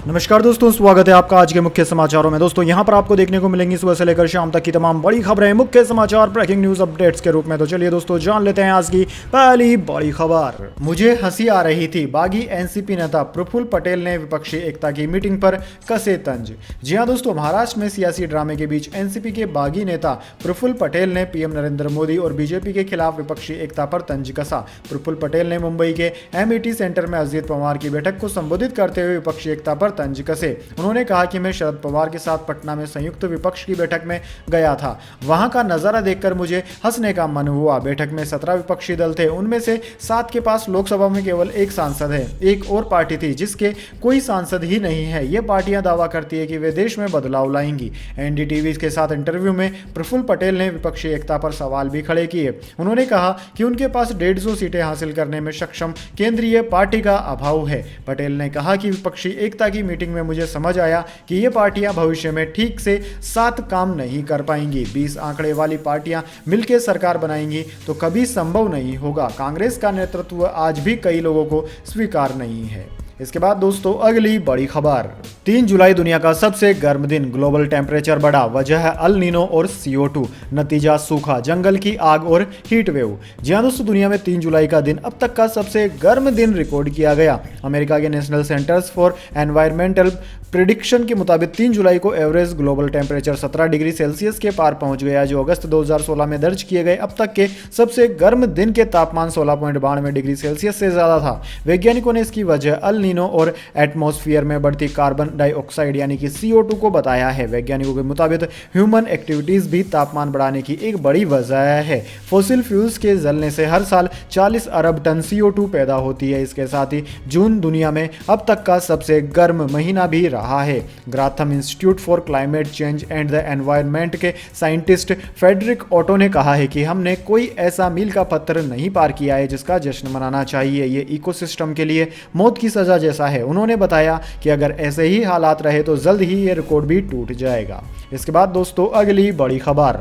नमस्कार दोस्तों, स्वागत है आपका आज के मुख्य समाचारों में। दोस्तों यहां पर आपको देखने को मिलेंगी सुबह से लेकर शाम तक की तमाम बड़ी खबरें मुख्य समाचार ब्रेकिंग न्यूज अपडेट्स के रूप में। तो चलिए दोस्तों जान लेते हैं आज की पहली बड़ी खबर। मुझे हंसी आ रही थी, बागी एनसीपी नेता प्रफुल्ल पटेल ने विपक्षी एकता की मीटिंग पर कसे तंज। जी हां दोस्तों, महाराष्ट्र में सियासी ड्रामे के बीच एनसीपी के बागी नेता प्रफुल्ल पटेल ने पीएम नरेंद्र मोदी और बीजेपी के खिलाफ विपक्षी एकता पर तंज कसा। प्रफुल्ल पटेल ने मुंबई के एमईटी सेंटर में अजित पवार की बैठक को संबोधित करते हुए विपक्षी एकता पर तंज कसे। उन्होंने कहा कि मैं शरद पवार के साथ पटना में संयुक्त विपक्ष की बैठक में गया था। वहां का नजारा देखकर मुझे हंसने का मन हुआ। बैठक में 17 विपक्षी दल थे, उनमें से 7 के पास लोकसभा में केवल एक सांसद है। एक और पार्टी थी जिसके कोई सांसद ही नहीं है। ये पार्टियां दावा करती है कि वे देश में बदलाव लाएंगी। एनडीटीवी के साथ इंटरव्यू में प्रफुल्ल पटेल ने विपक्षी एकता पर सवाल भी खड़े किए। उन्होंने कहा कि उनके पास 150 सीटें हासिल करने में सक्षम केंद्रीय पार्टी का अभाव है। पटेल ने कहा कि विपक्षी एकता की मीटिंग में मुझे समझ आया कि ये पार्टियां भविष्य में ठीक से साथ काम नहीं कर पाएंगी। 20 आंकड़े वाली पार्टियां मिलकर सरकार बनाएंगी तो कभी संभव नहीं होगा। कांग्रेस का नेतृत्व आज भी कई लोगों को स्वीकार नहीं है। इसके बाद दोस्तों अगली बड़ी खबर। 3 जुलाई दुनिया का सबसे गर्म दिन, ग्लोबल टेम्परेचर बढ़ा, वजह है अल नीनो और CO2, नतीजा सूखा, जंगल की आग और हीट वेव। जी हां दोस्तों, दुनिया में 3 जुलाई का दिन अब तक का सबसे गर्म दिन रिकॉर्ड किया गया। अमेरिका के national centres for environmental prediction के मुताबिक 3 जुलाई को average global temperature 17 degree Celsius के पार पहुंच गया, जो अगस्त 2016 में दर्ज किए गए अब तक के सबसे गर्म दिन के तापमान 16.92 डिग्री सेल्सियस से ज्यादा था। वैज्ञानिकों ने इसकी वजह अल नीनो और एटमॉस्फेयर में बढ़ती कार्बन डाइऑक्साइड यानी कि CO2 को बताया है। वैज्ञानिकों के मुताबिक ह्यूमन एक्टिविटीज भी तापमान बढ़ाने की एक बड़ी वजह है। फॉसिल फ्यूल्स के जलने से हर साल 40 अरब टन CO2 पैदा होती है। इसके साथ ही जून दुनिया में अब तक का सबसे गर्म महीना भी रहा है। Grantham institute for climate change and the environment के साइंटिस्ट फ्रेडरिक ओटो ने कहा है कि हमने कोई ऐसा मील का पत्थर नहीं पार किया है जिसका जश्न मनाना चाहिए। ये इकोसिस्टम के लिए मौत की सजा जैसा है। उन्होंने बताया कि अगर ऐसे ही हालात रहे तो जल्द ही ये रिकॉर्ड भी टूट जाएगा। इसके बाद दोस्तों अगली बड़ी खबर।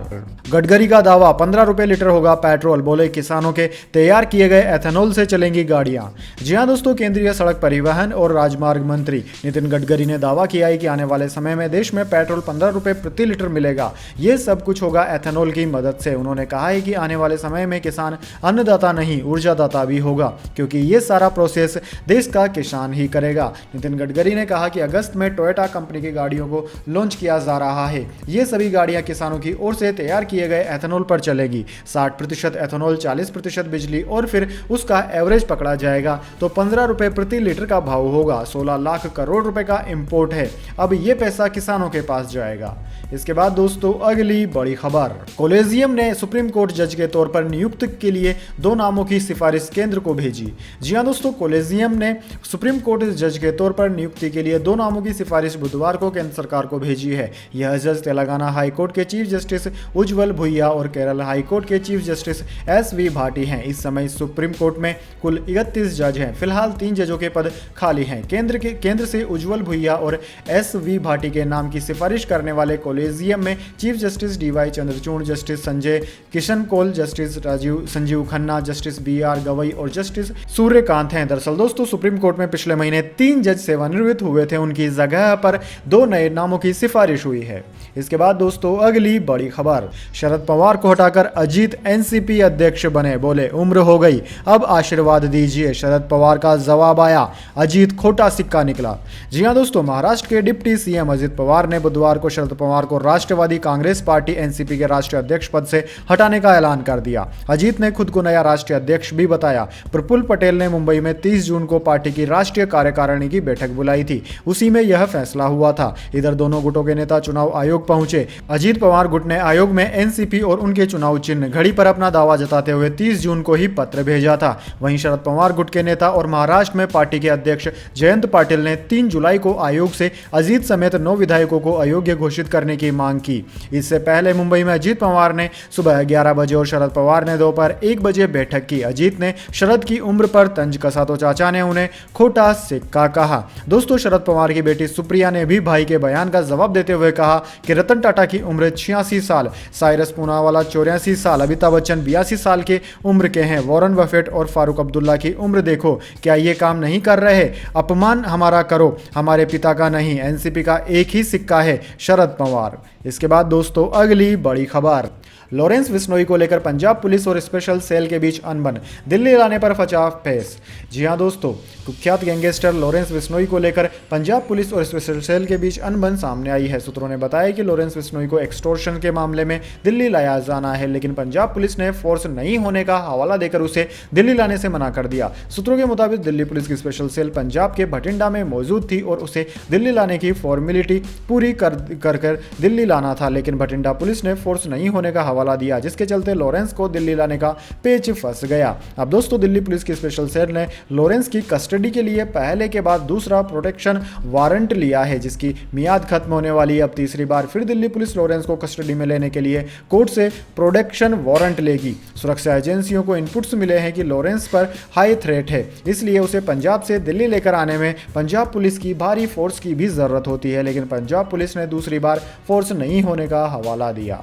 गडकरी का दावा 15 रुपए लीटर होगा पेट्रोल, बोले किसानों के तैयार किए गए एथेनॉल से चलेंगी गाड़ियां। जी हां दोस्तों, केंद्रीय सड़क परिवहन और राजमार्ग मंत्री नितिन गडकरी ने दावा किया है कि आने वाले समय में देश में पेट्रोल 15 रुपए प्रति लीटर मिलेगा। ये सब कुछ होगा एथेनॉल की मदद से। उन्होंने कहा है कि आने वाले समय में किसान अन्नदाता नहीं ऊर्जादाता भी होगा, क्योंकि ये सारा प्रोसेस देश का किसान ही करेगा। नितिन गडकरी ने कहा कि अगस्त में टोयोटा कंपनी की गाड़ियों को लॉन्च किया जा रहा है। ये सभी गाड़ियां किसानों की ओर से तैयार किए गए एथेनॉल पर चलेगी। 60% एथेनॉल, 40% बिजली और फिर उसका एवरेज पकड़ा जाएगा तो 15 रुपए प्रति लीटर का भाव होगा। 16 लाख करोड़ रुपए का इंपोर्ट है। अब ये पैसा किसानों के पास जाएगा। इसके बाद दोस्तों अगली बड़ी खबर। कॉलेजियम ने सुप्रीम कोर्ट जज के तौर पर नियुक्त के लिए 2 नामों की सिफारिश केंद्र को भेजी। जी हां दोस्तों, कॉलेजियम ने सुप्रीम कोर्ट जज के तौर पर नियुक्ति के लिए 2 नामों की सिफारिश बुधवार को केंद्र सरकार को भेजी है। यह जज तेलंगाना हाई कोर्ट के चीफ जस्टिस उज्ज्वल भुइया और केरल हाई कोर्ट के चीफ जस्टिस SV भाटी हैं। इस समय सुप्रीम कोर्ट में कुल 31 जज हैं। फिलहाल 3 जजों के पद खाली हैं। केंद्र से उज्ज्वल भुइया और SV भाटी के नाम की सिफारिश करने वाले कॉलेजियम में chief justice DY Chandrachud, justice Sanjay Kishan Kaul, justice Sanjiv Khanna, justice BR Gavai और जस्टिस सूर्यकांत हैं। दरअसल दोस्तों, सुप्रीम कोर्ट में पिछले महीने 3 जज सेवानिवृत्त हुए थे। उनकी जगह पर 2 नए नामों की सिफारिश हुई है। इसके बाद दोस्तों अगली बड़ी खबर। शरद पवार को हटाकर अजीत NCP अध्यक्ष बने, बोले उम्र हो गई, अब आशीर्वाद दीजिए। शरद पवार का जवाब आया, अजीत खोटा सिक्का निकला। जी हां दोस्तों, महाराष्ट्र के डिप्टी CM अजित पवार ने बुधवार को शरद पवार को राष्ट्रवादी कांग्रेस पार्टी NCP के राष्ट्रीय अध्यक्ष पद से हटाने का ऐलान कर दिया। अजीत ने खुद को नया राष्ट्रीय अध्यक्ष भी बताया। प्रफुल्ल पटेल ने मुंबई में 30 जून को पार्टी की राष्ट्रीय कार्यकारिणी की बैठक बुलाई थी। उसी में यह फैसला हुआ था। इधर दोनों गुटों के नेता चुनाव आयोग पहुंचे। अजीत पवार गुट ने आयोग में NCP और उनके चुनाव चिन्ह घड़ी पर अपना दावा जताते हुए 30 जून को ही पत्र भेजा था। वहीं शरद पवार गुट के नेता और महाराष्ट्र में पार्टी के अध्यक्ष जयंत पाटिल ने 3 जुलाई को आयोग से अजीत समेत 9 विधायकों को अयोग्य घोषित करने की मांग की। इससे पहले मुंबई में अजीत पवार ने सुबह 11 बजे और शरद पवार ने दोपहर 1 बजे बैठक की। अजीत ने शरद की उम्र पर तंज कसा तो चाचा ने उन्हें खोटा सिक्का कहा। दोस्तों, शरद पवार की बेटी सुप्रिया ने भी भाई के बयान का जवाब देते हुए कहा कि रतन टाटा की उम्र 86 साल, साइरस पूनावाला 84 साल, अमिताभ बच्चन 82 साल के उम्र के हैं, वॉरेन बफेट और फारूक अब्दुल्ला की उम्र देखो, क्या ये काम नहीं कर रहे? अपमान हमारा करो, हमारे पिता का नहीं। एनसीपी का एक ही सिक्का है, शरद पवार। इसके बाद दोस्तों अगली बड़ी खबर, लॉरेंस बिश्नोई को लेकर पंजाब पुलिस और स्पेशल सेल के बीच अनबन, दिल्ली लाने पर फंसा फेस। जी हां दोस्तों, कुख्यात गैंगस्टर लॉरेंस बिश्नोई को लेकर पंजाब पुलिस और स्पेशल सेल के बीच अनबन सामने आई है। सूत्रों ने बताया कि लॉरेंस बिश्नोई को एक्सटॉर्शन के मामले में दिल्ली लाया जाना है, लेकिन पंजाब पुलिस ने फोर्स नहीं होने का हवाला देकर उसे दिल्ली लाने से मना कर दिया। सूत्रों के मुताबिक दिल्ली पुलिस की स्पेशल सेल पंजाब के भटिंडा में मौजूद थी और उसे दिल्ली लाने की फॉर्मेलिटी पूरी कर दिल्ली लाना था, लेकिन भटिंडा पुलिस ने फोर्स नहीं होने का हवाला दिया, जिसके चलते लॉरेंस को दिल्ली लाने का पेच फंस गया। अब दोस्तों, दिल्ली पुलिस की स्पेशल सेल ने लॉरेंस की कस्टडी के लिए पहले के बाद दूसरा प्रोटेक्शन वारंट लिया है, जिसकी मियाद खत्म होने वाली है। अब तीसरी बार फिर दिल्ली पुलिस लॉरेंस को कस्टडी में लेने के लिए कोर्ट से प्रोटेक्शन वारंट लेगी। सुरक्षा एजेंसियों को इनपुट्स मिले हैं कि लॉरेंस पर हाई थ्रेट है, इसलिए उसे पंजाब से दिल्ली लेकर आने में पंजाब पुलिस की भारी फोर्स की भी जरूरत होती है, लेकिन पंजाब पुलिस ने दूसरी बार फोर्स नहीं होने का हवाला दिया।